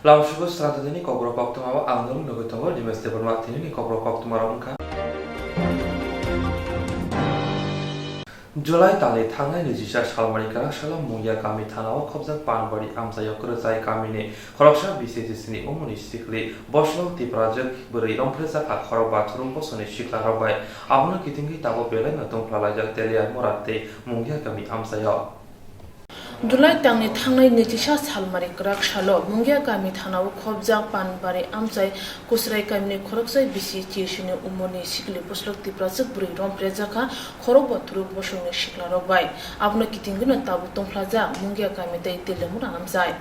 Lauschugo Swrangchati Kokborok Koktwma Angdom Nugutongo University Bermatini Kokborok Koktwma Rongka July Tali Tanga Nijisha Shalmarika Shalom Muya Kami Tanao Kobzak Panbari Amsayo Kuruzai Kamini Korosha BCTSini Umunistically Boshlo Tiprajak Buri Rompresa Koroba Turumbo Soni Shikla Rabai Abuna Kitingi Tabo Bele Natum Plalaja Telia Morate Muya Kami Amsayo July tangni thangnai nitisha salmari krak shalo mungya kami thanau khobjak panbari amchai kusrai kamni khoroksai bisi chishini umoni sikli poslok tiprajak buri romprejaka khorok bathuru bosongni sikla robai abno kitingina tabu tongplaja mungya kami dei telemura amchai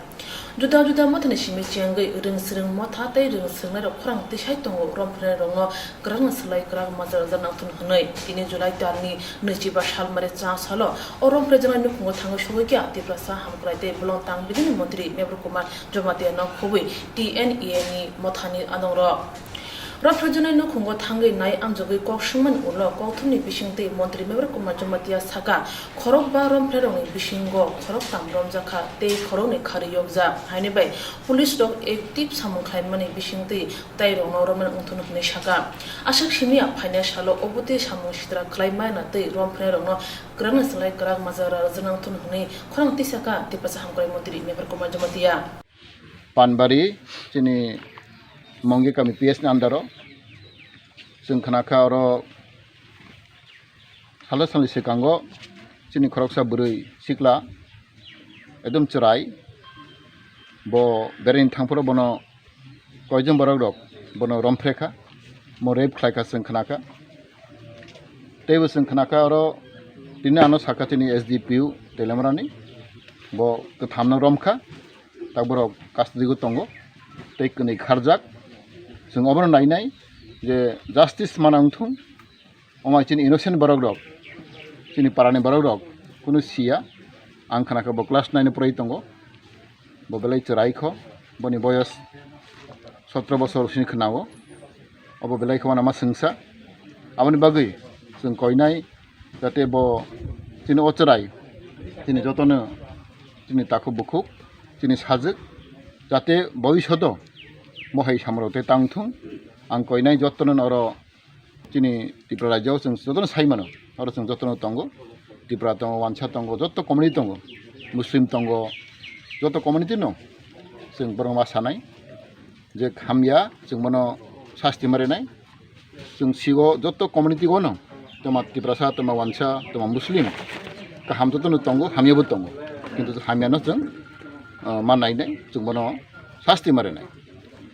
juda juda mathani simi chengai ringsring motha tai ringsring ra khorang tisai tongo rompre rongo grang slai krak mazar jana thun hanai ini July tarni nichiba salmari cha salo orom prejana nu khongo thango shogya Prasa Hamkraite Blontang Bidin Montri Nebrukuma Jomatia no Kubi TNE Mothani Anoro Rafrajana no Kungo Tangi Nai Amjogi Kokshuman Ulo Koktwni Bishingte Montri Nebrukuma Jomatia Saka Korok Barom Peroni Bishingo Korok Tam Romjaka Te Koroni Kariyogza Hanibai Police Dog Active Samunkai Mani Bishingte Tairo Noroman Untunuk Shaka Ashak Shimia Pinashalo Obuti Shamushtra Klaimana Te Romperono Granas like Grag Mazara Zanatun Huni Korang Tisaka Tipasa Hamkrai Montri Nebrukuma Jomatia Panbari Chini Mongi kami PS Nandaro Sing Kanaka or Halasali Sikango Chini Kroksa Buri Sikla Edum Churai Bo Berin Tampuro Bono Koijum Borok Bono Rompreka Moreb Klaka Sing Kanaka Tebu Sing Kanaka or Dinano Sakatini SDPU Telemrani Bo Kathamna Romka Taboro Kastigu Tongo Take ni Kharjak जों अबरन नायनाय जे justice मानांथुं अमा चिनि innocent बरगरक चिनि पारानि बरगरक कुनु सिया आं खानाखौ ब class 9 फराय दंगो बबेलाय चराइख बनि बयस 17 बोसोर सिनि खनावो अब बेलाय खवाना मा संसा आबनि बागै जों कयनाय जाते ब चिनि अचराय चिनि जतनो चिनि ताखु बुखु चिनि साजक जाते भविष्यतो Mohai Samrote Tangtung, Ankoinai Jotonon or Chini Tipra Jos and Soton Simon, or some Jotono Tongo, Tipratongo, one Chatongo, Joto Community Tongo, Muslim Tongo, Joto Community no, Sing Boroma Sanai, Jack Hamia, Sing Mono Sasti Marinai, Sing Sigo, Joto Community Gono, Toma Tiprasa, Toma Wancha, Toma Muslim, Kaham Totono Tongo, Hamiabutongo, into the Hamianoston, Manai, Sing Sasti Marinai.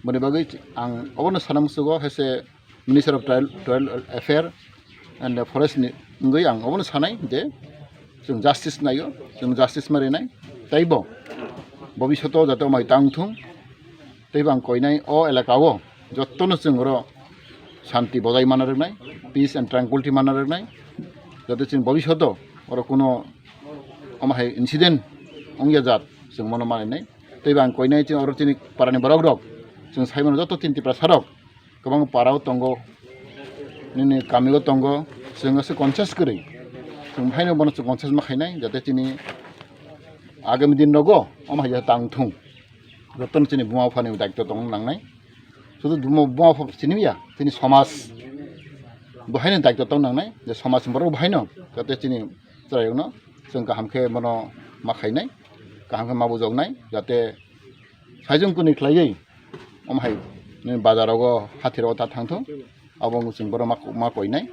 Mone bagai ang obono sanam sugo hese Minister of Tribal Affairs and Forest ngoi ang obono sanai je जों justice nayo जों justice marinai taibo bobishoto jato mai tangthung taibo ang koinai o elakao jottono जों ro shanti bojai manarnai peace and tranquility manarnai jato जों bobishoto oro kuno omahai incident ongya jat जों mono manai taibo ang koinai जों oro chini parani borok जों Simon जत तिनति प्रसारक गोबां पाराव तंगो निनि कामिगो तंगो जोंसो conscious करै जों फाइनो बनसो कन्सियास माखायनाय जाते तिनि आगामी दिन रगो अमाया तांथुं जतन तिनि बुमा फानि दायित्व दं नांनाय जुदि बुमा तिनिया तिनि समाज बहायनो दायित्व दं नांनाय जे समाज बर बहायनो जाते तिनि जरायनो जों गाहामखे मनो माखायनाय गाहामखे माबुजौनाय जाते साइजों कुनि ख्लायै Omahai Bazarago Hatirota Tanto, Abong Simbora Makoinai,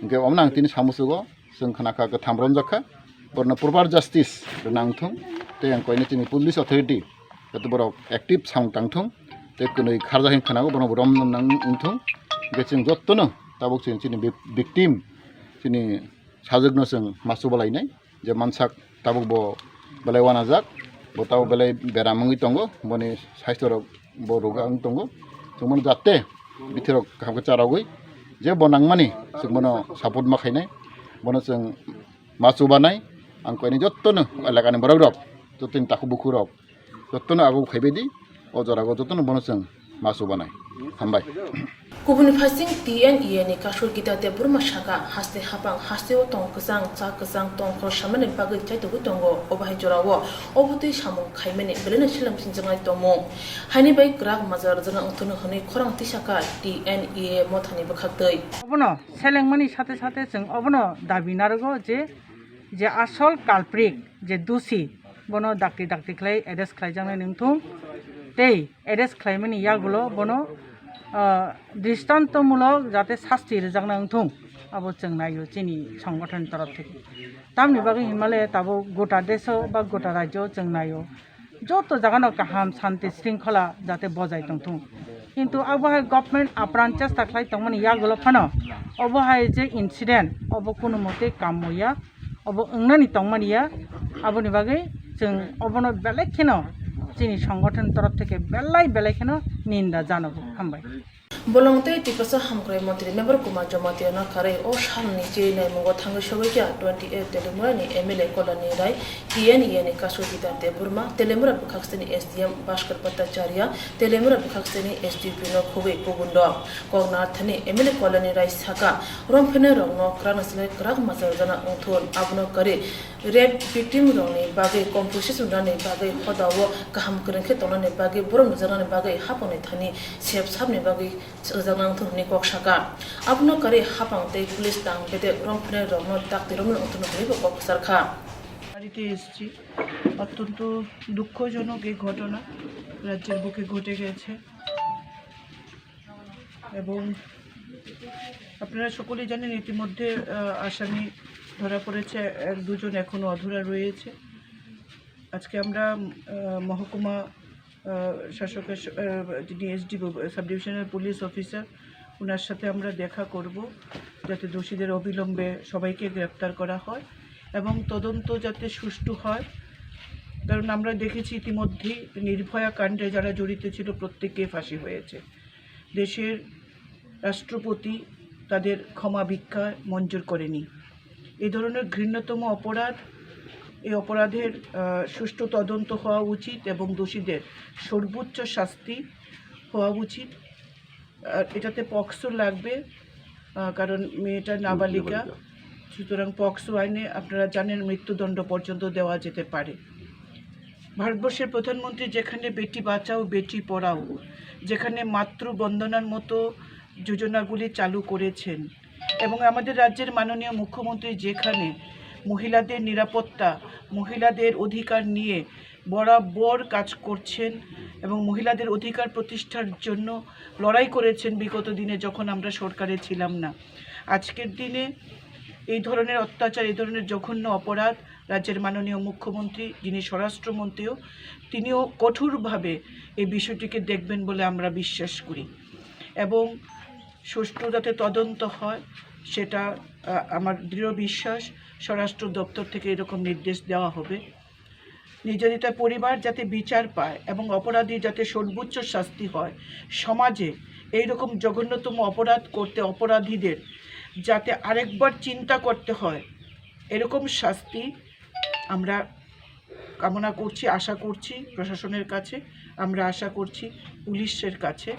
Give Omnang Tin Samusugo, Sunkanaka Tambronzaka, but no proper justice, the Nangtung, they are coordinating police authority, that the Boro active sound Tangtung, they could Karzahin Kanago, Rom Nangtung, getting Jotono, Tabok in victim, Tini Hazagnosan Masubalaine, Jamansak Tabubo Balewanazak, Botao Bele Beramangitongo, Boni Saistor Boruga Tongo, so Mono Jate, Bitero Kamacharagui, Jebonang money, Simono support Makine, Bonusang Masubanai, and Coini Jotono, like an Borok, Totin Takubukurok, Jotono Abu Hebedi, or Zorago Totono Bonusang Masubanai. Come by. Kubuni fasing TNE ni kasur kita te burma shaka haste hapang haste o tong kesang cha kesang tong khor shamane bagai chai to tongo obahai jorawo obuti shamong khaimene belena shilam sinjangai tomo hani bai krak mazar jana untunu honi khorang tisaka TNE mothani bakhaktei obono selengmani সাথে সাথে जों obono dabi nargo je asol culprit je dosi bono dakti khlai arrest khlaijang ningthung tei arrest khlaimani yagulo bono দৃষ্টান্তমূলক যাতে শাস্তি রেজাংনা উঠুং আবো जों नायो চিনি সংগঠন তরফ থেকে তামনি বাকি হিমালয়ে তাবো গোটা দেশ বা গোটা রাজ্য जों नायो যত জায়গানো কাহাম শান্তি শৃঙ্খলা যাতে বজায় তংথুং কিন্তু আবহাওয়া গভর্নমেন্ট আপ্রাণ চেষ্টা খাই তংমানি ইয়াগুলো ফানো অবহায় যে ইনসিডেন্ট অব কোনো মতে কাময়া অব ওংনানি তংমানিয়া আবনি বাকি जों অবনো বেলেগ খেন চিনি সংগঠন তরফ থেকে বেলাই খেন নিন্দা জানাবো হামবাই bolongte tipasa hamkrai mantri member kumar jamati na khare o shal ni che nai mongo thang shogya 28 telemura ni MLA kolani rai TNE ni kasugita te burma telemura bukhakseni SDM bashkar patacharya telemura bukhakseni SDP no khobe kogundo kognar thani MLA kolani rai saka romphene rongno kranasle krak mazar jana ungthon abno kare rape victim rongni bagai composition rani bagai khodawo kaham krenke tolane bagai borom jarane bagai hapone thani sep sabne bagai জাগাং থনি ককশাকা আপনো করে হাপাংতে police দাং বেদে রংফনে রংনো ডাকতে Raman wonton করিব ককসারখা বাড়িতে এসেছি অত্যন্ত দুঃখজনক এই ঘটনা রাজ্যের বুকে ঘটে গেছে এবং আপনারা সকলেই জানেন ইতিমধ্যে আসামি ধরা পড়েছে এক দুজন এখনো অধরা রয়েছে আজকে আমরা মহকুমা শাসকের যিনি SD sub divisional police officer ওনার সাথে আমরা দেখা করব যাতে দোষীদের অবিলম্বে সবাইকে গ্রেপ্তার করা হয় এবং তদন্ত যাতে সুষ্ঠু হয় কারণ আমরা দেখেছি ইতিমধ্যেই নির্ভয়া কাণ্ডে যারা জড়িত ছিল প্রত্যেককে ফাঁসি হয়েছে দেশের রাষ্ট্রপতি তাদের ক্ষমা ভিক্ষা মঞ্জুর করেনি এই ধরনের ঘৃণ্যতম অপরাধ এই অপরাধের সুষ্ঠু তদন্ত হওয়া উচিত এবং দোষীদের সর্বোচ্চ শাস্তি হওয়া উচিত এটাতে পক্সো লাগবে কারণ মেয়েটা নাবালিকা সুতরাং পক্সো আইনে আপনারা জানেন মৃত্যুদণ্ড পর্যন্ত দেওয়া যেতে পারে ভারতবর্ষের প্রধানমন্ত্রী যেখানে বেটি বাঁচাও বেটি পড়াও যেখানে মাতৃবন্দনার মতো যোজনাগুলি চালু করেছেন এবং আমাদের রাজ্যের মাননীয় মুখ্যমন্ত্রী যেখানে মহিলাদের নিরাপত্তা মহিলাদের অধিকার নিয়ে বরাবর কাজ করছেন এবং মহিলাদের অধিকার প্রতিষ্ঠার জন্য লড়াই করেছেন বিগত দিনে যখন আমরা সরকারে ছিলাম না আজকের দিনে এই ধরনের অত্যাচার এই ধরনের জঘন্য অপরাধ রাজ্যের মাননীয় মুখ্যমন্ত্রী যিনি স্বরাষ্ট্রমন্ত্রীও তিনিও কঠোরভাবে এই বিষয়টিকে দেখবেন বলে আমরা বিশ্বাস করি এবং সুষ্ঠু যাতে তদন্ত হয় সেটা আমার দৃঢ় বিশ্বাস স্বরাষ্ট্র দপ্তর থেকে এরকম নির্দেশ দেওয়া হবে নির্যাতিতা পরিবার যাতে বিচার পায় এবং অপরাধী যাতে সর্বোচ্চ শাস্তি হয় সমাজে এই রকম জঘন্যতম অপরাধ করতে অপরাধীদের যাতে আরেকবার চিন্তা করতে হয় এরকম শাস্তি আমরা কামনা করছি আশা করছি প্রশাসনের কাছে আমরা আশা করছি পুলিশের কাছে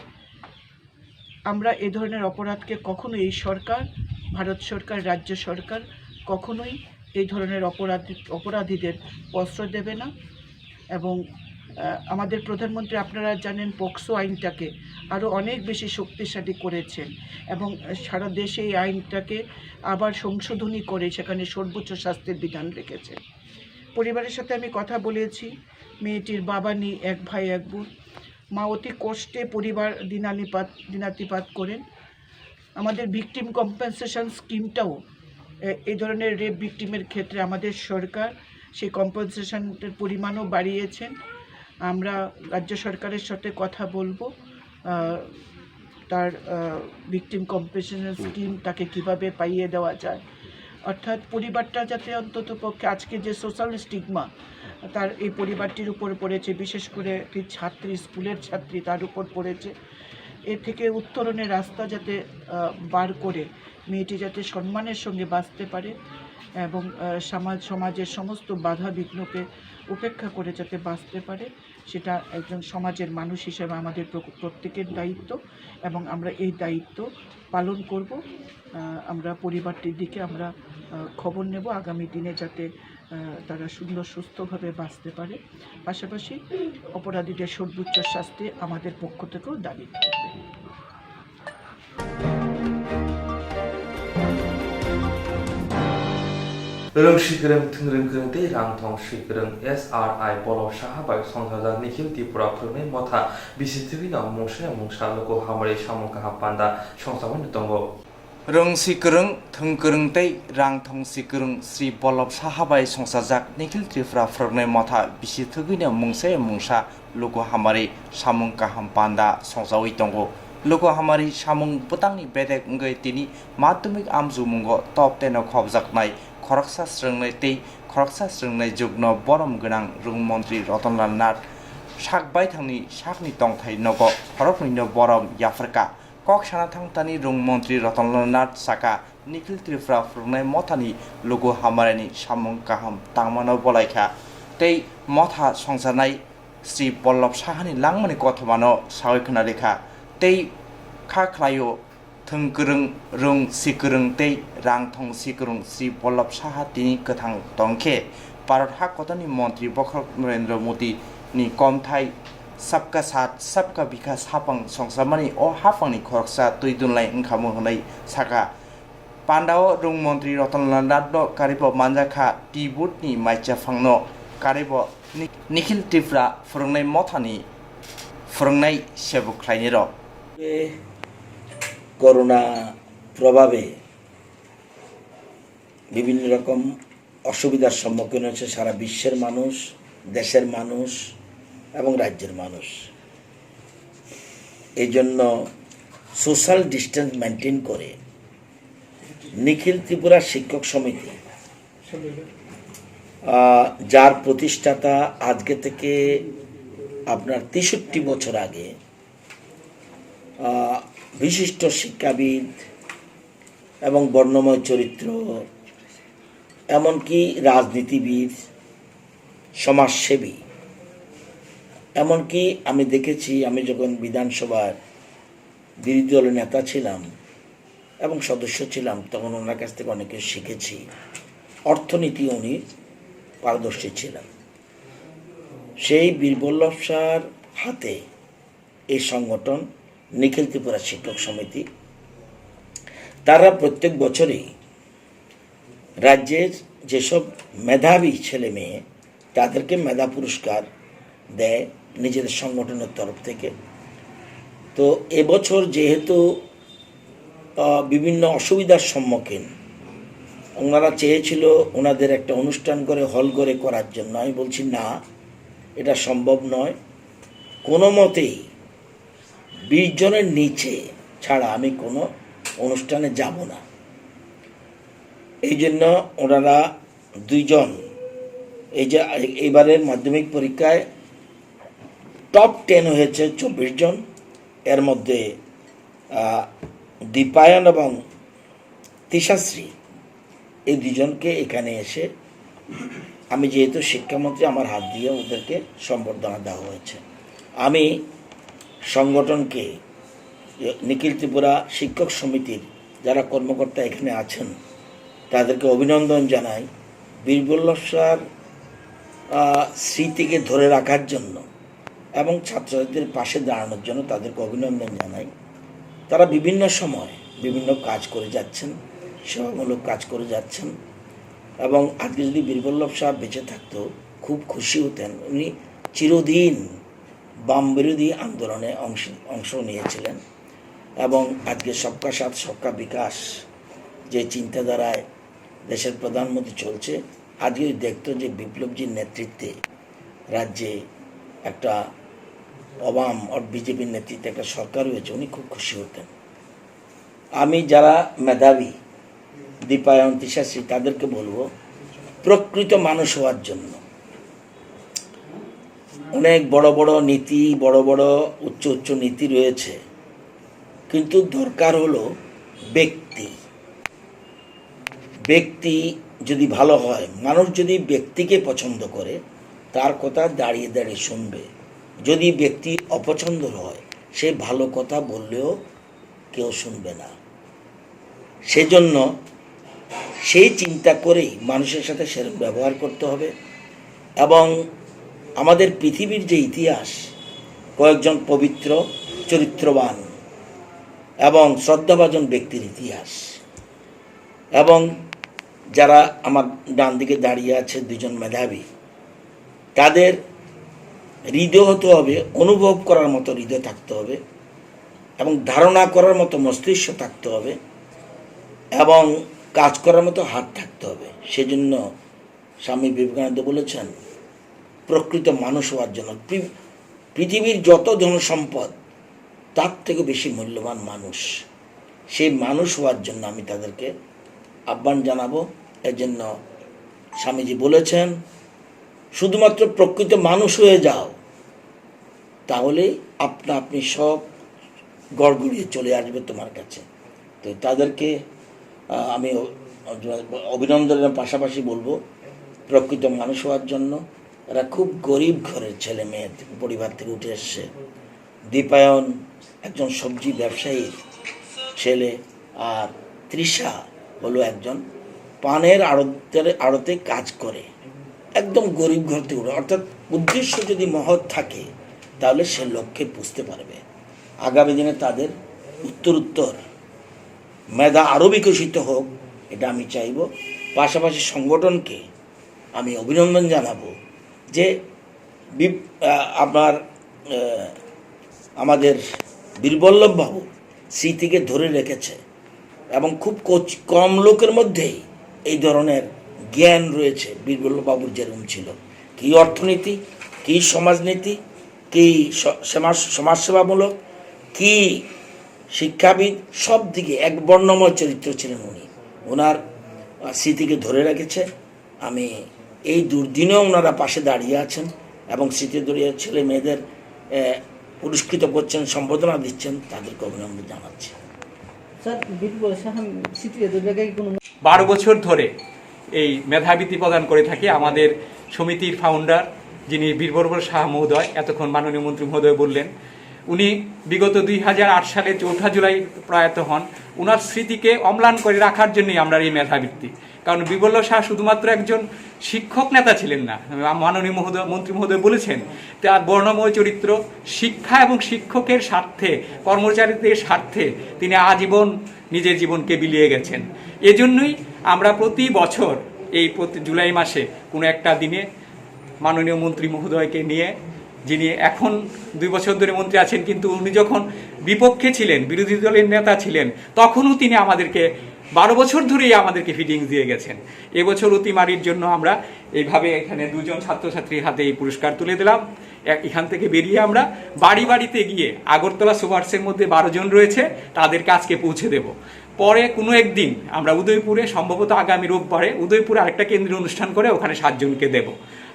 আমরা এই ধরনের অপরাধকে কখনো এই সরকার ভারত সরকার রাজ্য সরকার কখনোই এই ধরনের অপরাধীদের প্রশ্রয় দেবে না এবং আমাদের প্রধানমন্ত্রী আপনারা জানেন পক্সো আইনটাকে আরও অনেক বেশি শক্তিশালী করেছেন এবং সারা দেশে এই আইনটাকে আবার সংশোধনী করে সেখানে সর্বোচ্চ শাস্তির বিধান রেখেছেন পরিবারের সাথে আমি কথা বলেছি মেয়েটির বাবা নেই এক ভাই এক বোন মা অতি কষ্টে পরিবার দিনাতিপাত করেন আমাদের ভিকটিম কম্পেনসেশন স্কিমটাও এই ধরনের রেপ ভিকটিমের ক্ষেত্রে আমাদের সরকার সেই কম্পেনসেশনের পরিমাণও বাড়িয়েছেন আমরা রাজ্য সরকারের সাথে কথা বলবো তার ভিকটিম কম্পেনসেশন স্কিম তাকে কিভাবে পাইয়ে দেওয়া যায় অর্থাৎ পরিবারটা যাতে অন্তত পক্ষে আজকে যে সোশ্যাল স্টিগমা তার এই পরিবারটির উপর পড়েছে বিশেষ করে একটি ছাত্রী স্কুলের ছাত্রী তার উপর পড়েছে এ থেকে উত্তরণের রাস্তা যাতে বার করে মেয়েটি যাতে সম্মানের সঙ্গে বাঁচতে পারে এবং সমাজের সমস্ত বাধা বিঘ্নকে উপেক্ষা করে যাতে বাঁচতে পারে সেটা একজন সমাজের মানুষ হিসেবে আমাদের প্রত্যেকের দায়িত্ব এবং আমরা এই দায়িত্ব পালন করব। আমরা পরিবারটির দিকে আমরা খবর নেব আগামী দিনে যাতে তারা সুন্দর সুস্থভাবে বাঁচতে পারে। পাশাপাশি অপরাধীদের সর্বোচ্চ শাস্তি আমাদের পক্ষ থেকেও দাবি করবে। Rung Shikrang Tungring Tei Rang Thong Shikrang SRI Bolo Shahabai Songhaja Nikhil Tripura Prune Motha Bisitwina Mungsha Mungsha Loko Hamare Shamuka Panda Songsawan Tongo Rung Sikrung Tungkrung Tei Rang Thong Sikrung Sri Bolo Shahabai Songsajak Nikhil Tripura Prune Motha Bisitwina Mungsha Mungsha Loko Hamare Shamuka Panda Songsawi Tongo Loko Hamari Shamung Putangni Bedek Ngai Tini Madhyamik Amjumungo Top 10 Khobjak Nai Khoroksa Swrangchati Khoroksa Swrangchati Jugno Borom Gonang Rung Mantri Ratanlal Nath Sakbai Thangni Sakni Tongthai Nogo Khoroknino Borom Yafrika Kok Sana Thangtani Rung Mantri Ratanlal Nath Saka Nikhil Tripura Prune Mothani Logo Hamarani Shamung Kaham Tangmano Bolaikha Tei Motha Songsanai Sri Bollop Sahani Langmani Koktwmano Sawikhna Lekha Tei Khaklayo Tungkrung Rung Sikrung Tei Rang Thong Sikrung Sri Bollop Sahatini Kathang Tongkhe Bharat Hakotani Mantri Bokhok Narendra Modi ni Komthai Sabka Sat Sabka Bikas Hapang Songsamani O Hapangni Khoroksa Tuidunlai Ngkhamu Honai Saka Pandao Rung Mantri Ratanlal Nath Karibo Manjakha Tibut ni Maicha Phangno Karibo Nikhil Tripura Phurungnai Mothani Phurungnai Sebuklaini ro corona প্রভাবে বিভিন্ন রকম অসুবিধার সম্মুখীন হয়েছে সারা বিশ্বের মানুষ, দেশের মানুষ এবং রাজ্যের মানুষ। এই জন্য সোশ্যাল ডিস্টেন্স মেনটেন করে নিখিল ত্রিপুরা শিক্ষক সমিতি যার প্রতিষ্ঠাতা আজকে থেকে আপনার ৬৩ বছর আগে বিশিষ্ট শিক্ষাবিদ এবং বর্ণময় চরিত্র এমনকি রাজনীতিবিদ সমাজসেবী এমনকি আমি দেখেছি আমি যখন বিধানসভার বিরোধী দলের নেতা ছিলাম এবং সদস্য ছিলাম তখন ওনার কাছ থেকে অনেকে শিখেছি। অর্থনীতি উনি পারদর্শী ছিলেন। সেই বীরবল্লভ স্যার হাতে এই সংগঠন নিখিল ত্রিপুরা শিক্ষক সমিতি তারা প্রত্যেক বছরই রাজ্যের যেসব মেধাবী ছেলে মেয়ে তাদেরকে মেধা পুরস্কার দেয় নিজেদের সংগঠনের তরফ থেকে। তো এবছর যেহেতু বিভিন্ন অসুবিধার সম্মুখীন ওনারা চেয়েছিল ওনাদের একটা অনুষ্ঠান করে হল করে করার জন্য, আমি বলছি না, এটা সম্ভব নয়। কোনো মতেই 20 জনের নিচে ছাড়া আমি কোনো অনুষ্ঠানে যাব না। এই জন্য ওনারা 2 জন এই যে এবারের মাধ্যমিক পরীক্ষায় টপ 10 হয়েছে 24 জন। এর মধ্যে দীপায়ন এবং তিশাশ্রী এই 2 জনকে এখানে এসে আমি যেহেতু শিক্ষামন্ত্রী আমার হাত দিয়ে ওদেরকে সম্বর্ধনা দেওয়া হয়েছে। আমি সংগঠনকে নিখিল ত্রিপুরা শিক্ষক সমিতির যারা কর্মকর্তা এখানে আছেন তাদেরকে অভিনন্দন জানাই। বীরবল্লভ স্যার স্মৃতিকে ধরে রাখার জন্য এবং ছাত্রছাত্রীদের পাশে দাঁড়ানোর জন্য তাদেরকে অভিনন্দন জানাই। তারা বিভিন্ন সময় বিভিন্ন কাজ করে যাচ্ছেন, সেবামূলক কাজ করে যাচ্ছেন এবং আজকে যদি বীরবল্লভ সাহেব বেঁচে থাকতো খুব খুশি হতেন। উনি চিরদিন বাম বিরোধী আন্দোলনে অংশ নিয়েছিলেন এবং আজকে সবকা সাথ সবকা বিকাশ যে চিন্তাধারায় দেশের প্রধানমন্ত্রী চলছে, আজকে দেখতো যে বিপ্লবজির নেতৃত্বে রাজ্যে একটা অবাম আর বিজেপির নেতৃত্বে একটা সরকার হয়েছে, উনি খুব খুশি হতেন। আমি যারা মেধাবী দীপায়ন তিশাশ্রী তাদেরকে বলবো প্রকৃত মানুষ হওয়ার জন্য অনেক বড় বড় নীতি, বড় বড় উচ্চ উচ্চ নীতি রয়েছে, কিন্তু দরকার হলো ব্যক্তি যদি ভালো হয়, মানুষ যদি ব্যক্তিকে পছন্দ করে তার কথা দাঁড়িয়ে দাঁড়িয়ে শুনবে, যদি ব্যক্তি অপছন্দ হয়, সে ভালো কথা বললেও কেউ শুনবে না। সেজন্য সেই চিন্তা করেই মানুষের সাথে সেরকম ব্যবহার করতে হবে। এবং আমাদের পৃথিবীর যে ইতিহাস, কয়েকজন পবিত্র, চরিত্রবান এবং শ্রদ্ধাভাজন ব্যক্তির ইতিহাস, এবং যারা আমার ডান দিকে দাঁড়িয়ে আছে দুজন মেধাবী, তাদের হৃদয় হতে হবে, অনুভব করার মতো হৃদয় থাকতে হবে, এবং ধারণা করার মতো মস্তিষ্ক থাকতে হবে, এবং কাজ করার মতো হাত থাকতে হবে। সেজন্য স্বামী বিবেকানন্দ বলেছেন, প্রকৃত মানুষ হওয়ার জন্য পৃথিবীর যত জনসম্পদ তার থেকে বেশি মূল্যবান মানুষ। সেই মানুষ হওয়ার জন্য আমি তাদেরকে আহ্বান জানাবো। এর জন্য স্বামীজি বলেছেন, শুধুমাত্র প্রকৃত মানুষ হয়ে যাও, তাহলেই আপনি সব গড়গড়িয়ে চলে আসবে তোমার কাছে। তো তাদেরকে আমি অভিনন্দনের পাশাপাশি বলবো, প্রকৃত মানুষ হওয়ার জন্য। এরা খুব গরিব ঘরের ছেলে মেয়ে পরিবার থেকে উঠে এসছে। দীপায়ন একজন সবজি ব্যবসায়ীর ছেলে, আর তৃষা হলো একজন পানের আড়তে কাজ করে, একদম গরিব ঘর থেকে উঠে। অর্থাৎ উদ্দেশ্য যদি মহৎ থাকে তাহলে সে লক্ষ্যে বুঝতে পারবে। আগামী দিনে তাদের উত্তর মেধা আরও বিকশিত হোক, এটা আমি চাইব। পাশাপাশি সংগঠনকে আমি অভিনন্দন জানাবো যে আমাদের বীরবল্লভবাবু স্মৃতিকে ধরে রেখেছে, এবং খুব কম লোকের মধ্যেই এই ধরনের জ্ঞান রয়েছে। বীরবল্লভবাবুর যেরকম ছিল, কী অর্থনীতি, কী সমাজনীতি, কী সমাজসেবামূলক, কী শিক্ষাবিদ, সব দিকে এক বর্ণময় চরিত্র ছিলেন উনি। ওনার স্মৃতিকে ধরে রেখেছে। আমি এই দুর্দিনেও ওনারা পাশে দাঁড়িয়ে আছেন এবং স্মৃতি ধরিয়ে ছেলে মেয়েদের পুরস্কৃত করছেন, সম্বোধনা দিচ্ছেন, তাদেরকে অভিনন্দন জানাচ্ছি। 12 বছর ধরে এই মেধাবৃত্তি প্রদান করে থাকি আমাদের সমিতির ফাউন্ডার, যিনি বীরবর্বর শাহ মহোদয়, এতক্ষণ মাননীয় মন্ত্রী মহোদয় বললেন। উনি বিগত 2008 সালে 4 জুলাই প্রয়াত হন। ওনার স্মৃতিকে অম্লান করে রাখার জন্যই আমরা এই মেধাবৃত্তি। কারণ বীরবল্লভ শাহ শুধুমাত্র একজন শিক্ষক নেতা ছিলেন না, মাননীয় মন্ত্রী মহোদয় বলেছেন, তার বর্ণময় চরিত্র, শিক্ষা এবং শিক্ষকের স্বার্থে, কর্মচারীদের স্বার্থে তিনি আজীবন নিজের জীবনকে বিলিয়ে গেছেন। এজন্যই আমরা প্রতি বছর এই জুলাই মাসে কোনো একটা দিনে মাননীয় মন্ত্রী মহোদয়কে নিয়ে, যিনি এখন 2 বছর ধরে মন্ত্রী আছেন, কিন্তু উনি যখন বিপক্ষে ছিলেন, বিরোধী দলের নেতা ছিলেন, তখনও তিনি আমাদেরকে 12 বছর ধরেই আমাদেরকে ফিডিংস দিয়ে গেছেন। এবছর অতিমারির জন্য আমরা এইভাবে এখানে 2 জন ছাত্রছাত্রীর হাতে এই পুরস্কার তুলে দিলাম। এখান থেকে বেরিয়ে আমরা বাড়ি বাড়িতে গিয়ে, আগরতলা সুপারসের মধ্যে 12 জন রয়েছে, তাদেরকে আজকে পৌঁছে দেব। পরে কোনো একদিন আমরা উদয়পুরে, সম্ভবত আগামী রোববারে উদয়পুরে আরেকটা কেন্দ্রীয় অনুষ্ঠান করে ওখানে 7 জনকে দেব,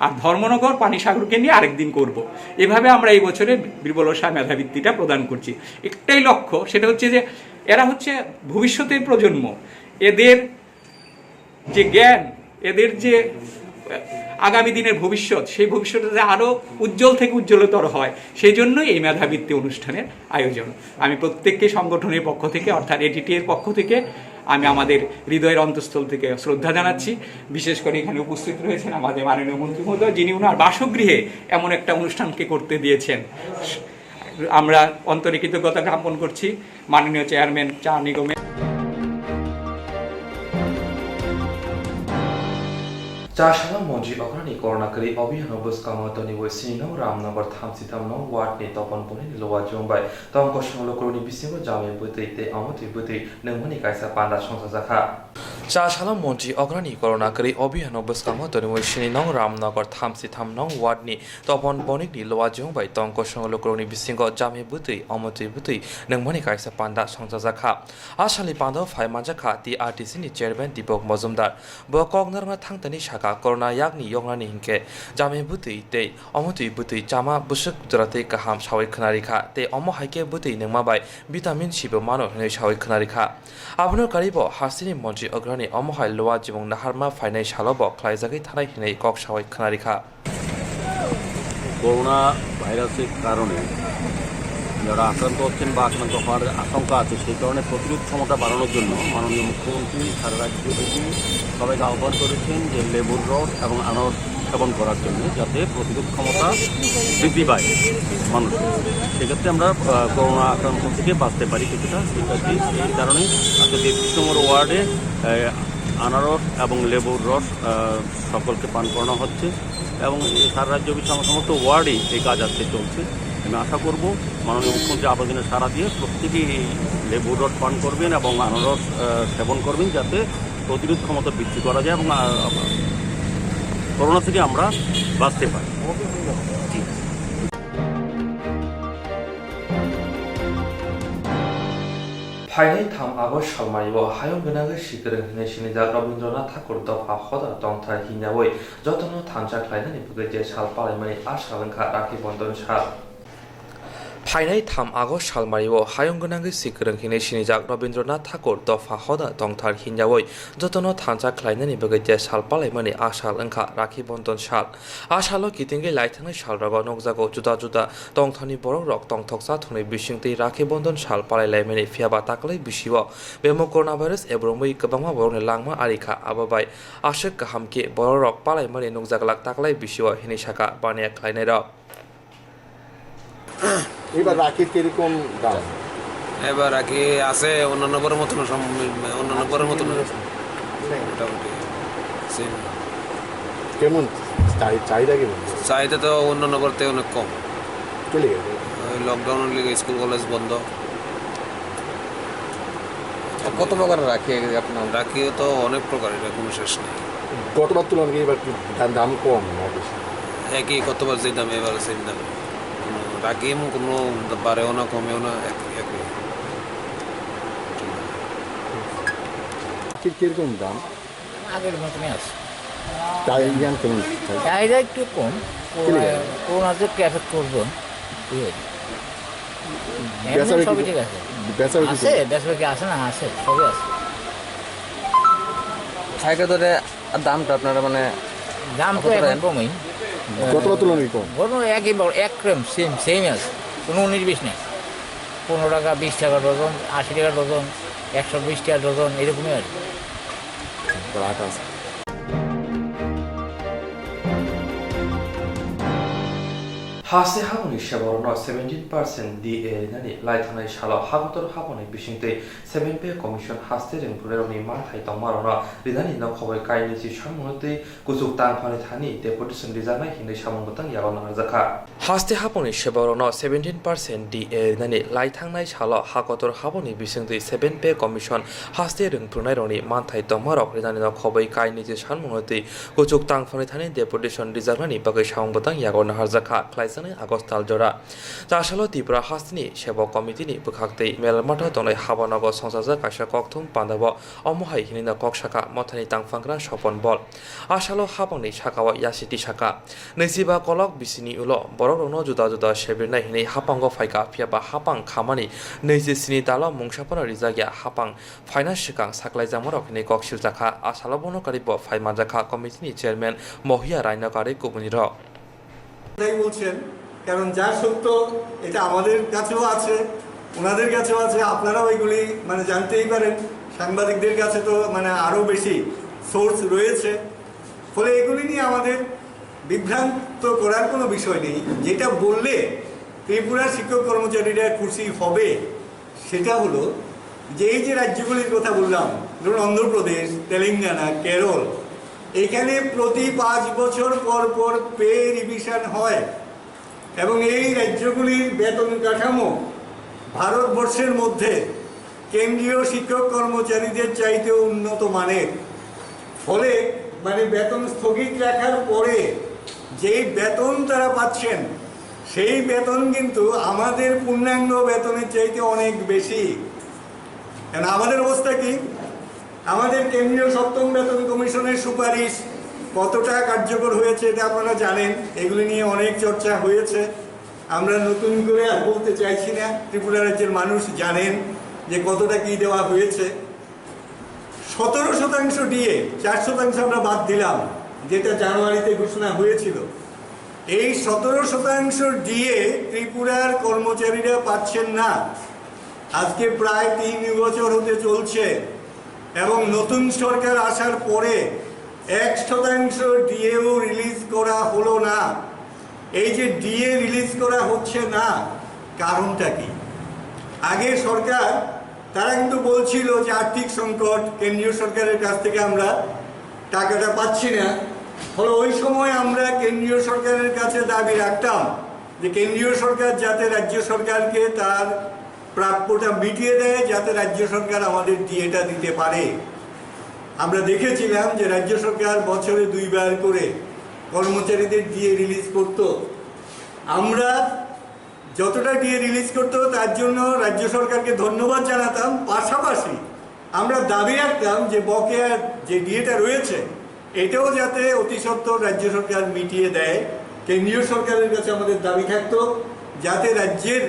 আর ধর্মনগর পানিসাগরকে নিয়ে আরেকদিন করব। এভাবে আমরা এই বছরে বীরবল্লভ শাহ মেধাবৃত্তিটা প্রদান করছি। একটাই লক্ষ্য, সেটা হচ্ছে যে এরা হচ্ছে ভবিষ্যতের প্রজন্ম। এদের যে জ্ঞান, এদের যে আগামী দিনের ভবিষ্যৎ, সেই ভবিষ্যতে আরও উজ্জ্বল থেকে উজ্জ্বলতর হয়, সেই জন্যই এই মেধাবৃত্তি অনুষ্ঠানের আয়োজন। আমি প্রত্যেককে সংগঠনের পক্ষ থেকে, অর্থাৎ এটিটি এর পক্ষ থেকে আমি আমাদের হৃদয়ের অন্তঃস্থল থেকে শ্রদ্ধা জানাচ্ছি। বিশেষ করে এখানে উপস্থিত রয়েছেন আমাদের মাননীয় মন্ত্রী মহোদয়, যিনি ওনার বাসগৃহে এমন একটা অনুষ্ঠানকে করতে দিয়েছেন। আমরা অন্তরে কৃতজ্ঞতা জ্ঞাপন করছি মাননীয় চেয়ারম্যান চা নিগমের। চাষালা মন্ত্রী অগ্রণী করোনাকারী অভিযান বসকামতনি বৈশ্বিনং রামনগর 33 ওয়ার্ডনি তপন বনি লোয়া জংবাই তংক সংলকরণী বিসিম জামে বৈতৈতে আমতি বৈতৈ নংমনি কাইসা পান্ডা সংসাজাখা। চাষালা মন্ত্রী অগ্রণী করোনাকারী অভিযান বসকামতনি বৈশ্বিনং রামনগর 33 ওয়ার্ডনি তপন বনিকনি লোয়া জংবাই তংক সংলকরণী বিসিম জামে বৈতৈ আমতি বৈতৈ নংমনি কাইসা পান্ডা সংসাজাখা। আসালি পান্ডা ফাইমাজাখা TRTC ni chairman Dipak Majumdar বকগনারমা থাংতানি শাখা corona yakni yongnani hingke jame butui tei omotui butui chama busuk jurate kaham sawai khnarikha tei omo haike butui ningma bai vitamin sibo mano hinai sawai khnarikha abno karibo hasini monji ograni omo hai lowa jibong naharma fainai salobo khlaijagai thanai hinai kok sawai khnarikha corona ভাইরাসের কারণে যারা আক্রান্ত হচ্ছেন বা আক্রান্ত হওয়ার আশঙ্কা আছে, সেই কারণে প্রতিরোধ ক্ষমতা বাড়ানোর জন্য মাননীয় মুখ্যমন্ত্রী সারা রাজ্য থেকে সবাইকে আহ্বান করেছেন যে লেবুর রস এবং আনারস সেবন করার জন্য, যাতে প্রতিরোধ ক্ষমতা বৃদ্ধি পায় মানুষের। সেক্ষেত্রে আমরা করোনা আক্রান্ত থেকে বাঁচতে পারি কিছুটা। ঠিক আছে, এই কারণেই আজকে 33 নম্বর ওয়ার্ডে আনারস এবং লেবুর রস সকলকে পান করানো হচ্ছে এবং সারা রাজ্য সমস্ত ওয়ার্ডেই এই কাজ আজকে চলছে। আমি আশা করব মাননীয় মুখ্যমন্ত্রী আবেদনে সাড়া দিয়ে প্রত্যেকেই এই লেবুর রস পান করবেন এবং আনারস সেবন করবেন, যাতে প্রতিরোধ ক্ষমতা বৃদ্ধি করা যায় এবং করোনা থেকে আমরা বাঁচতে পারি। फाइनाय 3 आगस्ट सालमारियाव हायुं गोनाङै सिगां हिनै सिनिजा रबीन्द्रनाथ ठाकुर दफा खदा दंथार हिनावै जतन थांजाख्लायनानै बगैजे साल पालायमानि आसालंखा राखि बंधन साल फाइनाय 3 आगस्ट सालमारियाव हायुं गोनाङै सिगां हिनै सिनिजाक रबीन्द्रनाथ ठाकुर दफा खदा दंथार हिनावै जतन थांजाख्लायनानै बगैजे साल पालायमानि आसालंखा राखि बंधन साल आसालो कितिंगै लाइथांनाय सालरागाव नगजागौ जुदा जुदा दंथानि बरक रक दंथकसा थुनै बिसिंतै राखि बंधन साल पालायलायमानि फियाबा ताकलै बिसिव बेमो कोरोना भाइरास एब्रमै गोबांमा बरनि लांमा आरिखा आबाबाय आशक गाहामके बरक रक पालायमानि नगजागलाक ताकलै बिसिव हिनै साका बानिया खालायनाय रक এবার রাখির কিরকম দাম? এবার রাখি আছে অন্যান্য বড় মতন, অন্যান্য বড় মতন মোটামুটি সেম। কেমন চাহিদা কেমন? চাহিদা তো অন্যান্য করতে অনেক কম। চলে গেছে লকডাউনের লিগে স্কুল কলেজ বন্ধ। কত প্রকার রাখি আপনার? রাখিও তো অনেক প্রকার, এটা কোনো শেষ নেই। গতবার তুলনায় এবার দাম কম না বেশি? একই কতবার যে দাম, এবার সেম দাম। রাখি কোনো বাড়েও না কমেও না, একই। কিরকম দাম? আগের মতনই আছে। কেমন? চাহিদা একটু কম, করোনা যে এফেক্ট করবো সবই ঠিক আছে। আছে বেসরকারি আছে না, আছে সবই আছে। সাইকেল ধরে দামটা আপনারা মানে দাম তো এখন কমই, গতবার তুলনায় কম। কোনো একই এক ক্রেম সেম আছে, কোনো 19-20 নেই। 15 টাকা 20 টাকা ডজন, 80 টাকা ডজন, 120 টাকা ডজন, এরকমই আর কি। हासे हाबुनि सेबरनो 17% DA नानि लाइथानाय सालाव हागतर हाबुनि बिसिंतै 7 पे कमिशन हास्ते रेंफुरेरनि मानथाय तंमारनो रिदानि नखबै कायनि जि सामुनतै कुजुक तांफानि थानि डेपुटेशन रिजानाय हिनै सामुनतं यावनो हाजाखा हास्ते हाबुनि सेबरनो 17% DA नानि लाइथांनाय सालाव हागतर हाबुनि बिसिंतै 7 पे कमिशन हास्ते रेंफुरेरनि मानथाय तंमारक रिदानि नखबै कायनि जि सामुनतै कुजुक तांफानि थानि डेपुटेशन रिजानायनि बागै सामुनतं यावनो हाजाखा আগস্টাল জোড়া চাষালো ত্রিপুরা হাস্তিনি সেবক কমিটিনি বুখাক্তै মেলমাথা দनै হাবানগ সংসাজা কাইসা ককথুম পান্দাব অমহাই হিনিনা কক শাখা মথানি তাংফাংগ্রা স্বপন বল আশালো হাবাংনি শাখাওয়া ইয়াসিটি শাখা 25 কলক বিসিনি উল বররনো जुदा जुदा সেবিরনাই হিনি হাপাঙ্গ ফাইকা ফিয়াবা হাপাং খামানি 27 দাল মুংসাপনা রিজাগিয়া হাপাং ফাইনান্স শিকাং সাকলাই জামরক হিনি ককশিল জাখা আশালো বনকারি ব ফাইমা জাখা কমিটিনি চেয়ারম্যান মহিয়া রায়নাকারে কুবুনির বলছেন, কারণ যা সত্য এটা আমাদের কাছেও আছে, ওনাদের কাছেও আছে, আপনারাও এগুলি মানে জানতেই পারেন। সাংবাদিকদের কাছে তো মানে আরও বেশি সোর্স রয়েছে, ফলে এগুলি নিয়ে আমাদের বিভ্রান্ত করার কোনো বিষয় নেই। যেটা বললে ত্রিপুরার শিক্ষক কর্মচারীরা খুশি হবে সেটা হলো যে এই যে রাজ্যগুলির কথা বললাম, ধরুন অন্ধ্রপ্রদেশ, তেলেঙ্গানা, কেরল, এখানে প্রতি 5 বছর পর পর পে রিভিশন হয় এবং এই রাজ্যগুলির বেতন কাঠামো ভারতবর্ষের মধ্যে কেন্দ্রীয় শিক্ষক কর্মচারীদের চাইতে উন্নত মানের। ফলে মানে বেতন স্থগিত রাখার পরে যেই বেতন তারা পাচ্ছেন সেই বেতন কিন্তু আমাদের পূর্ণাঙ্গ বেতনের চাইতে অনেক বেশি। কারণ আমাদের অবস্থা কি, আমাদের কেন্দ্রীয় 7ম বেতন কমিশনের সুপারিশ কতটা কার্যকর হয়েছে এটা আপনারা জানেন, এগুলি নিয়ে অনেক চর্চা হয়েছে। আমরা নতুন করে আর বলতে চাইছি না, ত্রিপুরা রাজ্যের মানুষ জানেন যে কতটা কি দেওয়া হয়েছে। 17% দিয়ে 4% আমরা বাদ দিলাম, যেটা জানুয়ারিতে ঘোষণা হয়েছিল। এই 17% দিয়ে ত্রিপুরার কর্মচারীরা পাচ্ছেন না। আজকে প্রায় 3 বছর হতে চলছে এবং নতুন সরকার আসার পরে 1% ডিএও রিলিজ করা হলো না। এই যে ডিএ রিলিজ করা হচ্ছে না, কারণটা কি? আগে সরকার তারা কিন্তু বলছিল যে আর্থিক সংকট, কেন্দ্রীয় সরকারের কাছ থেকে আমরা টাকাটা পাচ্ছি না। ফলে ওই সময় আমরা কেন্দ্রীয় সরকারের কাছে দাবি রাখতাম যে কেন্দ্রীয় সরকার যাতে রাজ্য সরকারকে তার প্রাপ্যটা মিটিয়ে দেয়, যাতে রাজ্য সরকার আমাদের ডিএটা দিতে পারে। আমরা দেখেছিলাম যে রাজ্য সরকার বছরে 2 বার করে কর্মচারীদের ডিএ রিলিজ করত। আমরা যতটা ডিএ রিলিজ করতো তার জন্য রাজ্য সরকারকে ধন্যবাদ জানাতাম। পাশাপাশি আমরা দাবি রাখতাম যে বকেয়া যে ডিএটা রয়েছে এটাও যাতে অতি সত্বর রাজ্য সরকার মিটিয়ে দেয়। কেন্দ্রীয় সরকারের কাছে আমাদের দাবি থাকতো যাতে রাজ্যের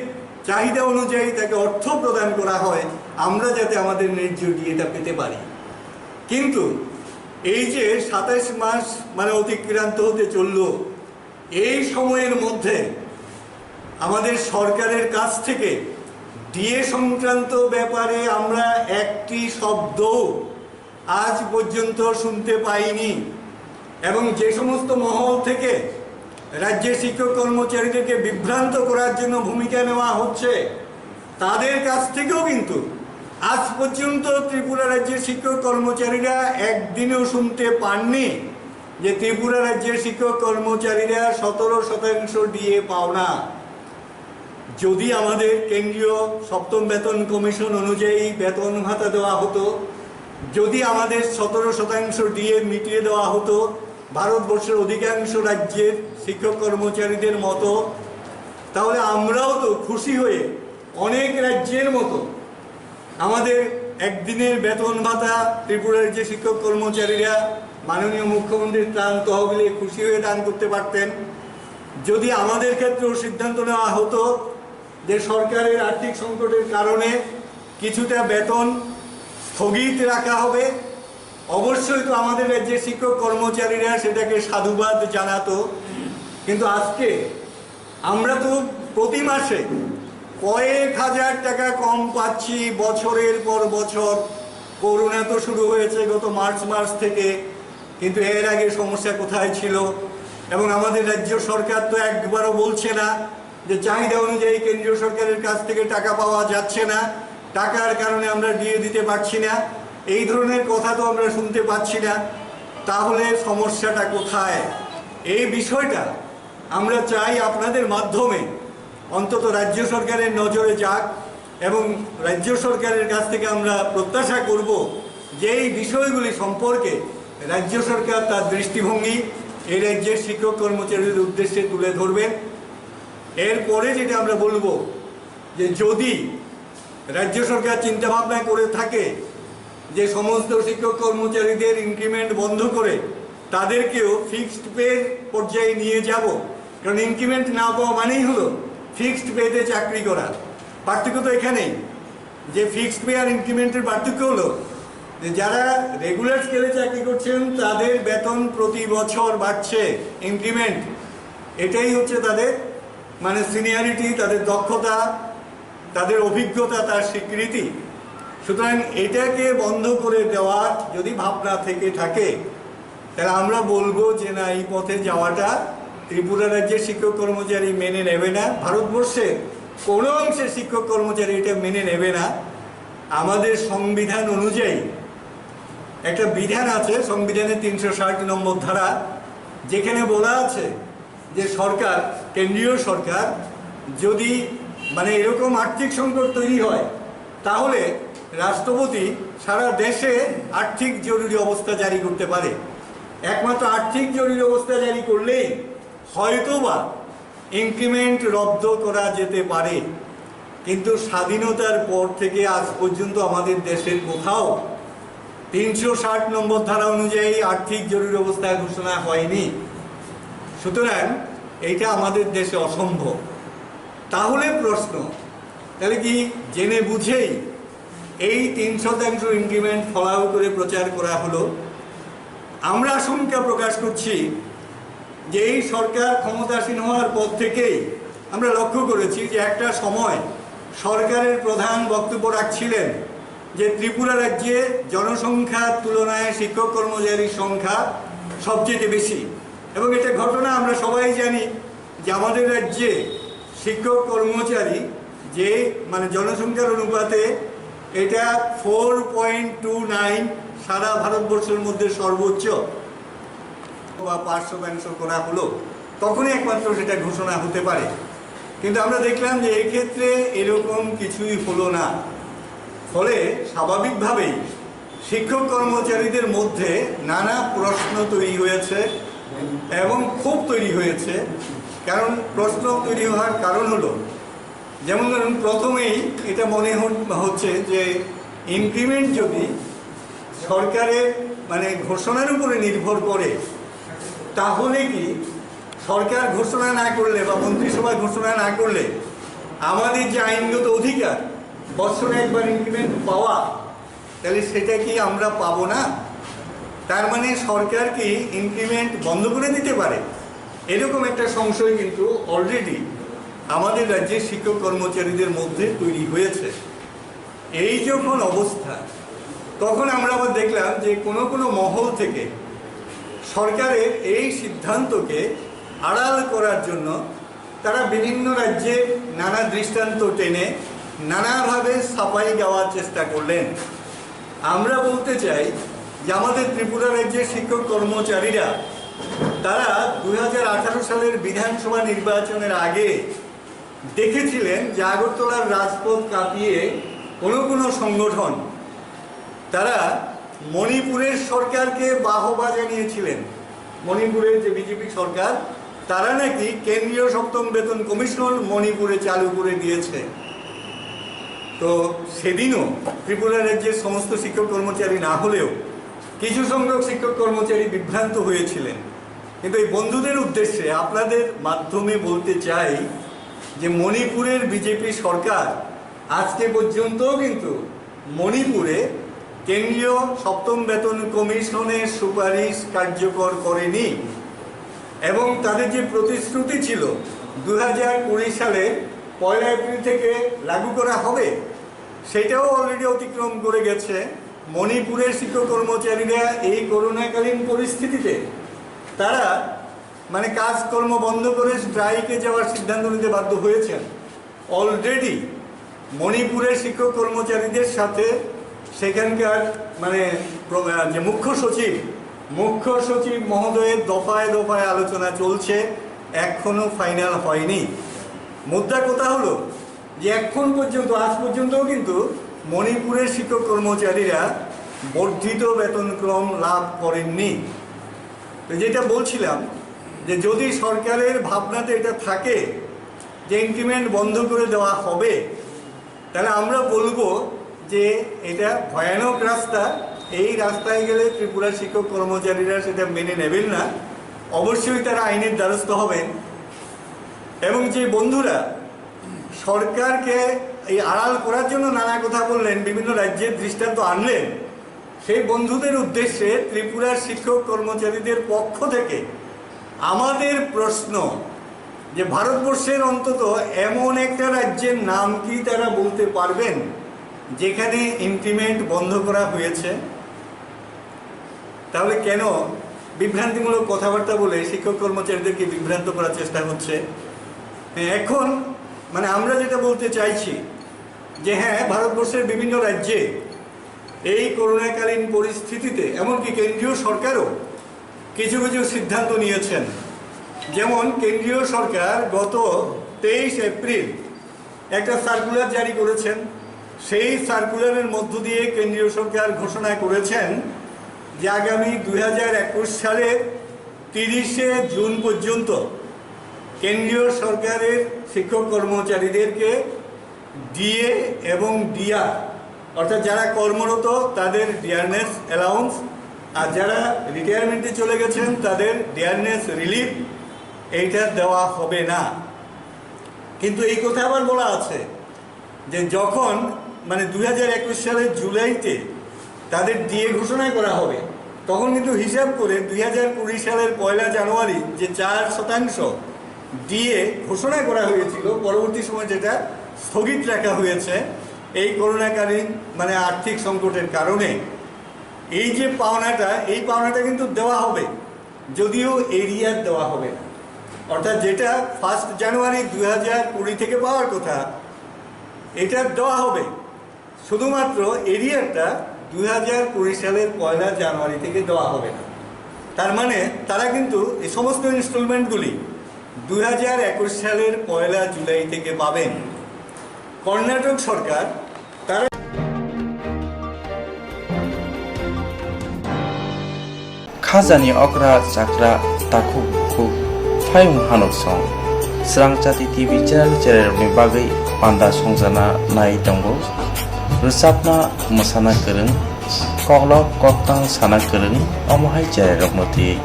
চাহিদা অনুযায়ী তাকে অর্থ প্রদান করা হয়, আমরা যাতে আমাদের ন্যায্য ডিএটা পেতে পারি। কিন্তু এই যে 27 মাস মানে অতিক্রান্ত হতে চলল, এই সময়ের মধ্যে আমাদের সরকারের কাছ থেকে ডিএ সংক্রান্ত ব্যাপারে আমরা একটি শব্দ আজ পর্যন্ত শুনতে পাইনি। এবং যে সমস্ত মহল থেকে রাজ্যের শিক্ষক কর্মচারীদেরকে বিভ্রান্ত করার জন্য ভূমিকা নেওয়া হচ্ছে, তাদের কাছ থেকেও কিন্তু আজ পর্যন্ত ত্রিপুরা রাজ্যের শিক্ষক কর্মচারীরা একদিনও শুনতে পাননি যে ত্রিপুরা রাজ্যের শিক্ষক কর্মচারীরা 17% ডিএ পাও না। যদি আমাদের কেন্দ্রীয় 7ম বেতন কমিশন অনুযায়ী বেতন ভাতা দেওয়া হতো, যদি আমাদের 17% ডিএ মিটিয়ে দেওয়া হতো ভারতবর্ষের অধিকাংশ রাজ্যের শিক্ষক কর্মচারীদের মতো, তাহলে আমরাও তো খুশি হয়ে অনেক রাজ্যের মতো আমাদের একদিনের বেতন ভাতা ত্রিপুরার যে শিক্ষক কর্মচারীরা মাননীয় মুখ্যমন্ত্রীর ত্রাণ তহবিলে খুশি হয়ে দান করতে পারতেন। যদি আমাদের ক্ষেত্রেও সিদ্ধান্ত নেওয়া হতো যে সরকারের আর্থিক সংকটের কারণে কিছুটা বেতন স্থগিত রাখা হবে, অবশ্যই তো আমাদের রাজ্যের শিক্ষক কর্মচারীরা সেটাকে সাধুবাদ জানাতো। কিন্তু আজকে আমরা তো প্রতি মাসে কয়েক হাজার টাকা কম পাচ্ছি বছরের পর বছর। করোনা তো শুরু হয়েছে গত মার্চ মাস থেকে, কিন্তু এর আগে সমস্যা কোথায় ছিল? এবং আমাদের রাজ্য সরকার তো একবারও বলছে না যে চাহিদা অনুযায়ী কেন্দ্রীয় সরকারের কাছ থেকে টাকা পাওয়া যাচ্ছে না, টাকার কারণে আমরা ডিএ দিতে পারছি না, এই ধরনের কথা তো আমরা শুনতে পাচ্ছি না। তাহলে সমস্যাটা কোথায়? এই বিষয়টা আমরা চাই আপনাদের মাধ্যমে অন্তত রাজ্য সরকারের নজরে যাক এবং রাজ্য সরকারের কাছ থেকে আমরা প্রত্যাশা করব যে এই বিষয়গুলি সম্পর্কে রাজ্য সরকার তার দৃষ্টিভঙ্গি এই রাজ্যের শিক্ষক কর্মচারীদের উদ্দেশ্যে তুলে ধরবেন। এরপরে যেটা আমরা বলবো যে যদি রাজ্য সরকার চিন্তাভাবনা করে থাকে যে সমস্ত শিক্ষক কর্মচারীদের ইনক্রিমেন্ট বন্ধ করে তাদেরকেও ফিক্সড পে পর্যায়ে নিয়ে যাব, কারণ ইনক্রিমেন্ট না পাওয়া মানেই হলো ফিক্সড পেতে চাকরি করা। পার্থক্য তো এখানেই যে ফিক্সড পে আর ইনক্রিমেন্টের পার্থক্য হলো যে যারা রেগুলার স্কেলে চাকরি করছেন তাদের বেতন প্রতি বছর বাড়ছে, ইনক্রিমেন্ট এটাই হচ্ছে তাদের মানে সিনিয়রিটি, তাদের দক্ষতা, তাদের অভিজ্ঞতা, তার স্বীকৃতি। সুতরাং এটাকে বন্ধ করে দেওয়ার যদি ভাবনা থেকে থাকে তাহলে আমরা বলবো যে না, এই পথে যাওয়াটা ত্রিপুরা রাজ্যের শিক্ষক কর্মচারী মেনে নেবে না, ভারতবর্ষের কোনো অংশের শিক্ষক কর্মচারী এটা মেনে নেবে না। আমাদের সংবিধান অনুযায়ী একটা বিধান আছে, সংবিধানের 360 নম্বর ধারা, যেখানে বলা আছে যে সরকার, কেন্দ্রীয় সরকার যদি মানে এরকম আর্থিক সংকট তৈরি হয় তাহলে রাষ্ট্রপতি সারা দেশে আর্থিক জরুরি অবস্থা জারি করতে পারে। একমাত্র আর্থিক জরুরি অবস্থা জারি করলেই হয়তোবা ইনক্রিমেন্ট রদ্দ করা যেতে পারে। কিন্তু স্বাধীনতার পর থেকে আজ পর্যন্ত আমাদের দেশের কোথাও 360 নম্বর ধারা অনুযায়ী আর্থিক জরুরি অবস্থা ঘোষণা হয়নি। সুতরাং এইটা আমাদের দেশে অসম্ভব। তাহলে প্রশ্ন, তাহলে কি জেনে বুঝেই এই 3% ইনক্রিমেন্ট ফলাও করে প্রচার করা হলো? আমরা আশঙ্কা প্রকাশ করছি যে এই সরকার ক্ষমতাসীন হওয়ার পর থেকেই আমরা লক্ষ্য করেছি যে একটা সময় সরকারের প্রধান বক্তব্য রাখছিলেন যে ত্রিপুরা রাজ্যে জনসংখ্যার তুলনায় শিক্ষক কর্মচারীর সংখ্যা সবচেয়ে বেশি, এবং এটা ঘটনা আমরা সবাই জানি যে আমাদের রাজ্যে শিক্ষক কর্মচারী যে মানে জনসংখ্যার অনুপাতে এটা 4.29 সারা ভারতবর্ষের মধ্যে সর্বোচ্চ, বা 500 করা হলো তখনই একমাত্র সেটা ঘোষণা হতে পারে। কিন্তু আমরা দেখলাম যে এক্ষেত্রে এরকম কিছুই হলো না। ফলে স্বাভাবিকভাবেই শিক্ষক কর্মচারীদের মধ্যে নানা প্রশ্ন তৈরি হয়েছে এবং ক্ষোভ তৈরি হয়েছে। কারণ প্রশ্ন তৈরি হওয়ার কারণ হলো, যেমন ধরুন প্রথমেই এটা মনে হচ্ছে যে ইনক্রিমেন্ট যদি সরকারের মানে ঘোষণার উপরে নির্ভর করে, তাহলে কি সরকার ঘোষণা না করলে বা মন্ত্রিসভা ঘোষণা না করলে আমাদের যে আইনগত অধিকার বছরে একবার ইনক্রিমেন্ট পাওয়া, তাহলে সেটা কি আমরা পাবো না? তার মানে সরকার কি ইনক্রিমেন্ট বন্ধ করে দিতে পারে? এরকম একটা সংশয় কিন্তু অলরেডি আমাদের রাজ্যের শিক্ষক কর্মচারীদের মধ্যে তৈরি হয়েছে। এই যখন অবস্থা, তখন আমরা আবার দেখলাম যে কোনো কোনো মহল থেকে সরকারের এই সিদ্ধান্তকে আড়াল করার জন্য তারা বিভিন্ন রাজ্যে নানা দৃষ্টান্ত টেনে নানাভাবে সাফাই গাওয়ার চেষ্টা করলেন। আমরা বলতে চাই যে আমাদের ত্রিপুরা রাজ্যের শিক্ষক কর্মচারীরা তারা 2018 সালের বিধানসভা নির্বাচনের আগে দেখেছিলেন যে আগরতলার রাজপথ কাঁপিয়ে কোনো সংগঠন তারা মণিপুরের সরকারকে বাহবা জানিয়েছিলেন। মণিপুরের যে বিজেপি সরকার, তারা নাকি কেন্দ্রীয় সপ্তম বেতন কমিশন মণিপুরে চালু করে দিয়েছে। তো সেদিনও ত্রিপুরা রাজ্যের সমস্ত শিক্ষক কর্মচারী না হলেও কিছু সংখ্যক শিক্ষক কর্মচারী বিভ্রান্ত হয়েছিলেন। কিন্তু এই বন্ধুদের উদ্দেশ্যে আপনাদের মাধ্যমে বলতে চাই যে মণিপুরের বিজেপি সরকার আজকে পর্যন্ত কিন্তু মণিপুরে কেন্দ্রীয় সপ্তম বেতন কমিশনের সুপারিশ কার্যকর করেনি, এবং তাদের যে প্রতিশ্রুতি ছিল 2020 সালে 1 এপ্রিল থেকে লাগু করা হবে, সেটাও অলরেডি অতিক্রম করে গেছে। মণিপুরের শিক্ষক কর্মচারীরা এই করোনাকালীন পরিস্থিতিতে তারা মানে কাজকর্ম বন্ধ করে স্ট্রাইকে যাওয়ার সিদ্ধান্ত নিতে বাধ্য হয়েছেন। অলরেডি মণিপুরের শিক্ষক কর্মচারীদের সাথে সেখানকার মানে যে মুখ্য সচিব মহোদয়ের দফায় দফায় আলোচনা চলছে, এখনো ফাইনাল হয়নি। মুদ্রা কথা হলো যে এখন পর্যন্ত আজ পর্যন্তও কিন্তু মণিপুরের শিক্ষক কর্মচারীরা বর্ধিত বেতনক্রম লাভ করেননি। তো যেটা বলছিলাম যে যদি সরকারের ভাবনাতে এটা থাকে যে ইনক্রিমেন্ট বন্ধ করে দেওয়া হবে, তাহলে আমরা বলবো যে এটা ভয়ানক রাস্তা। এই রাস্তায় গেলে ত্রিপুরার শিক্ষক কর্মচারীরা সেটা মেনে নেবেন না, অবশ্যই তারা আইনের দ্বারস্থ হবেন। এবং যে বন্ধুরা সরকারকে এই আড়াল করার জন্য নানা কথা বললেন, বিভিন্ন রাজ্যের দৃষ্টান্ত আনলেন, সেই বন্ধুদের উদ্দেশ্যে ত্রিপুরার শিক্ষক কর্মচারীদের পক্ষ থেকে আমাদের প্রশ্ন যে ভারতবর্ষের অন্তত এমন একটা রাজ্যের নাম কি তারা বলতে পারবেন যেখানে ইনক্রিমেন্ট বন্ধ করা হয়েছে? তাহলে কেন বিভ্রান্তিমূলক কথাবার্তা বলে শিক্ষক কর্মচারীদেরকে বিভ্রান্ত করার চেষ্টা হচ্ছে? এখন মানে আমরা যেটা বলতে চাইছি যে হ্যাঁ, ভারতবর্ষের বিভিন্ন রাজ্যে এই করোনাকালীন পরিস্থিতিতে এমনকি কেন্দ্রীয় সরকারও কিছু কিছু সিদ্ধান্ত নিয়েছেন। যেমন কেন্দ্রীয় সরকার গত 23 এপ্রিল একটা সার্কুলার জারি করেছেন। সেই সার্কুলারের মধ্য দিয়ে কেন্দ্রীয় সরকার ঘোষণা করেছেন যে আগামী 2021 সালের 30শে জুন পর্যন্ত কেন্দ্রীয় সরকারের শিক্ষক কর্মচারীদেরকে ডিএ এবং ডিআর অর্থাৎ যারা কর্মরত তাদের ডিয়ারনেস অ্যালাউন্স, আর যারা রিটায়ারমেন্টে চলে গেছেন তাদের ডিয়ারনেস রিলিফ, এইটা দেওয়া হবে না। কিন্তু এই কথা আবার বলা আছে যে যখন মানে 2021 সালের জুলাইতে তাদের ডিএ ঘোষণা করা হবে, তখন কিন্তু হিসাব করে 2020 সালের 1 জানুয়ারি যে 4% দিয়ে ঘোষণা করা হয়েছিল, পরবর্তী সময় যেটা স্থগিত রাখা হয়েছে এই করোনাকালীন মানে আর্থিক সংকটের কারণে, এই যে পাওনাটা, এই পাওনাটা কিন্তু দেওয়া হবে, যদিও এরিয়ার দেওয়া হবে না। অর্থাৎ যেটা 1 জানুয়ারি 2020 থেকে পাওয়ার কথা, এটা দেওয়া হবে, শুধুমাত্র এরিয়ারটা 2020 সালের 1 জানুয়ারি থেকে দেওয়া হবে না। তার মানে তারা কিন্তু এই সমস্ত ইনস্টলমেন্টগুলি 2021 সালের 1 জুলাই থেকে পাবেন। কর্ণাটক সরকার তারা খাজানি অকরা চাকরা তাকু খুব ফাইং হানক song Swrangchati TV channel bagai panda songjana nai tongo rusapna musana kereng koklok koktang sana kereng omohai channel roknoti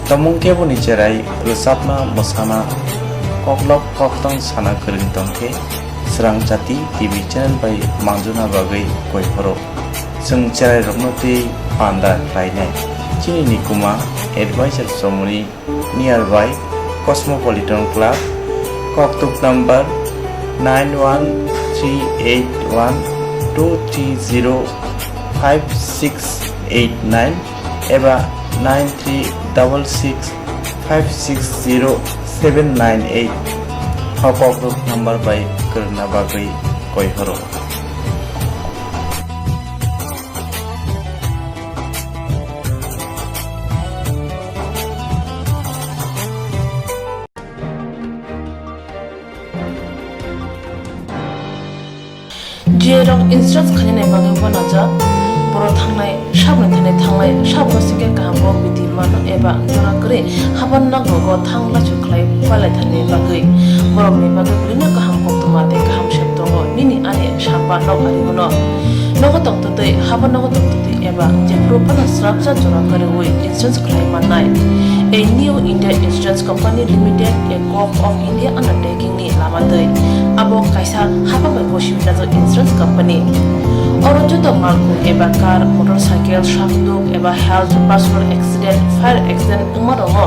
tamung keboni cherai rusapna musana koklok koktang sana kereng tongke Swrangchati TV channel bai manjuna bagai koihoro sung channel roknoti panda raine chini nikuma advisor somoni nearby Cosmopolitan Club, Koktwma number 913812305689 eba 9366560798 Koktwma number by Karna Bagai Koihoro. Jerong instructs khanine bagai wanaja boro thangnai sabne thane thanglai sabno sike kahamo biti mano eba jora kre haban nagogo thangla chuklai palai thane bagai borok ni bagai brina kaham koktwma te kaham sheptongo nini ane sapa nok ari gono nogo tongtoi haban nogo tongtoi eba je propana srapsa jora kare oi insurance claim manai a new India Insurance Company Limited, a co-op of India undertaking ni lamadoi abo kaisa haba bai boshim na insurance company orojo to marko eba car motorcycle shakduk eba health personal accident fire accident umarongo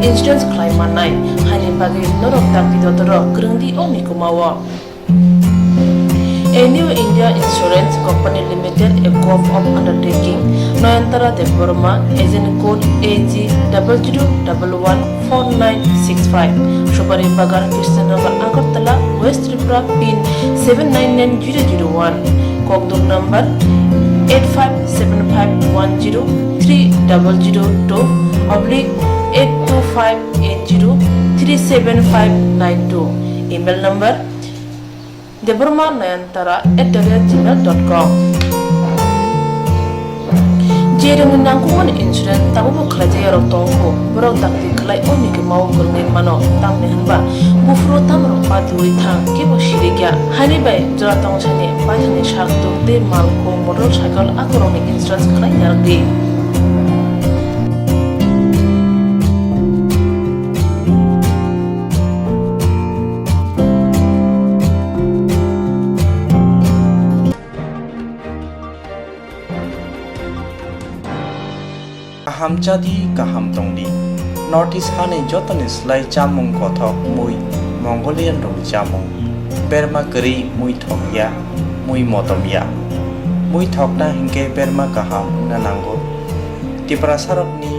insurance claim manai hani bagai norok takti dodoro grungdi oni kumawo. A new India Insurance Company Limited, a co-op of undertaking, Noyantara de Burma, agent code AG 00114965, Shubari Bagar, Krishnagar, Agartala, West Tripura, PIN 799001, Koktwma number 85751030/82580375592, email number deburmanayantara@gmail.com. Jereng nangkuman insurance tabu khlajaya rotongko borok takti khlai oni ke mau kurngin mano tamne hanba bufro tamro patui thang ke bo shirigya hani bai jora tongchani pathani shakto te malko motorcycle akoroni insurance khlai yargi. Kaham jadi kaham tongdi Northeast hane jotani slai jamung kothok mui Mongolian rong jamung Berma keri mui thokya mui motomya mui thokna hingke berma kaham nanango Tipra sarokni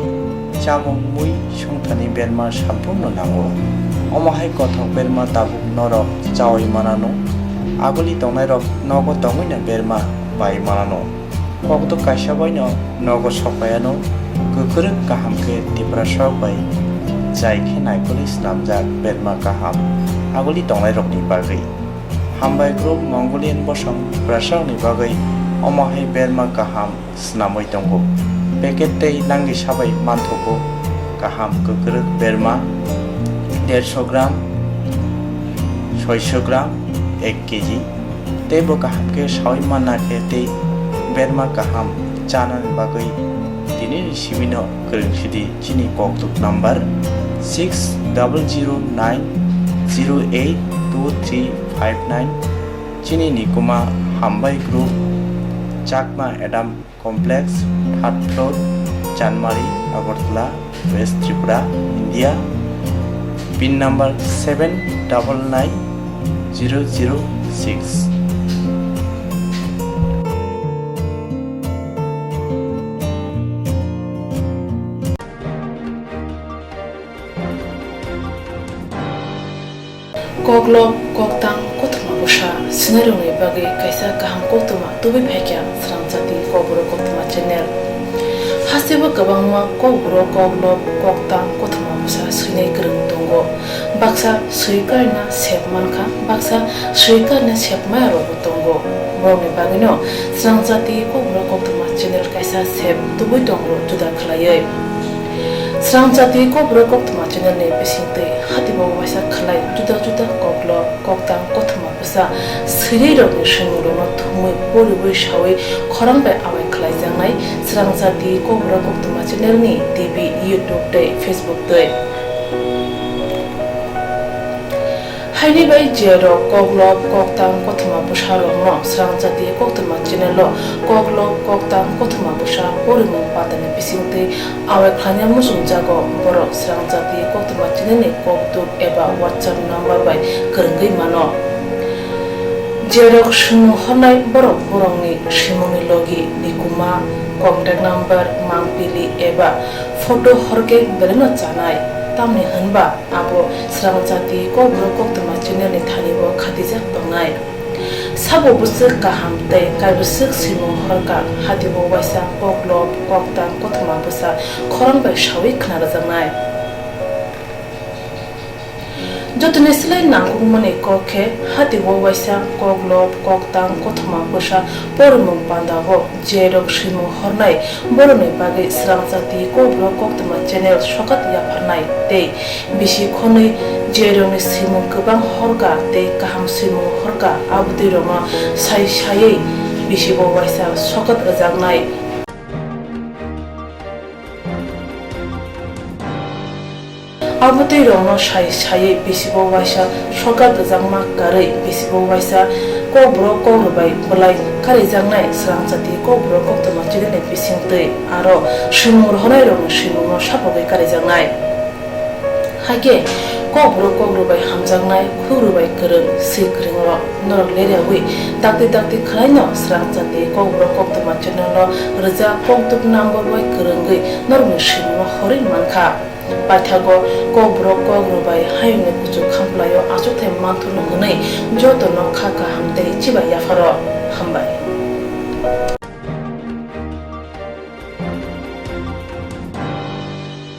jamung mui sungthani berma sampung nanango Omohai kothok berma tabuk norok chawai manano Agoli tongnai rok nogo tongina berma bai manano Kokto kaishabaino nogo sopayano Kukuruk kaham ke tipra sobai Jai ke naikuli snamjak berma kaham Aguli tonglai rokni bagai Hambai group Mongolian bosong prasang ni bagai Omohai berma kaham snamoi tonggo Peket tei langi sabai mantoko Kaham kukuruk berma 150 gram 600 gram 1 kg Tebo kaham ke sawai mana ke tei berma kaham Chanan bagai Dini Shivino Kurungshidi Chini Koktwma number 6009082359 Chini Nikuma Hambai Group Chakma Adam Complex 3rd floor Janmari, Agartala, West Tripura, India. PIN number 799006. Koklok, Koktang, Koktwma Busha, Sinarungi Bagi, Kaisa Kaham Koktwma, Tubi Pekya, Swrangchati, Kokborok, Koktwma channel. Hasiba Gabangma, Kokborok, Koklok, Koktang, Koktwma Busha, Srinai Kerung Tongo, Baksa, Suikarna, Sepmanka, Baksa, Suikarna, Sepmayaro Tongo. Moroni Bagino, Swrangchati, Kokborok, Koktwma channel, Kaisa Sep, Tubi Tongo, Juda Klayay. Swrangchati Kokborok Koktwma channel ne bisingte hatibo waisa khlai juda juda koklo koktang koktwma busa siri rok ni shingro no thumui pori boi shawi khorang bai awai khlai jangnai Swrangchati Kokborok Koktwma channel ni TV YouTube te Facebook te Haini bai jero koklok koktang koktwma busa rok no Swrangchati Koktwma channel lo koklok koktang koktwma busa pori mung patane bisingte awai khlanya musung jago borok Swrangchati Koktwma channel ni koktuk eba WhatsApp number bai kerenggai mano jerok shunu honai borok borongni shimoni logi nikuma contact number mangpili eba photo horke beleno chanai tamni hanba abo Swrangchati Kokborok Koktwma channel ni thanibo khatijak pangnai sabo busuk kaham tei kaibusuk simung horka hatibo waisa koklok koktang koktwma busa khorang bai shawi khnarajangnai jotone silai nangungmani kokhe hatibo waisa koklok koktang koktwma busa pormung pandabo jerok simung hornai boroni bagi Swrangchati Kokborok Koktwma channel sokat yafarnai tei bisi khonui jeroni simung kubang horka tei kaham simung horka abudi roma sai sai bisibo waisa sokat ajangnai abudi roma sai sai bisibo waisa sokat ajangma karei bisibo waisa Kokborok Kokrobai Bolai Kari Jangnai Swrangchati Kokborok Koktwma channel bisingte aro shimur honai rong shimur sapogai Kari Jangnai hage Kokborok Kokrobai hamjangnai khugrubai kereng sikreng ro norok leriawi dakti dakti khlaino Swrangchati Kokborok Koktwma channel lo reja koktuk number bai kerengai norok shimur hori mankha Pathago Kokborok Kokrobai hayne kuchu khamplayo achothe manthulu hnei joto no khaka hamtei chiba yafaro hambai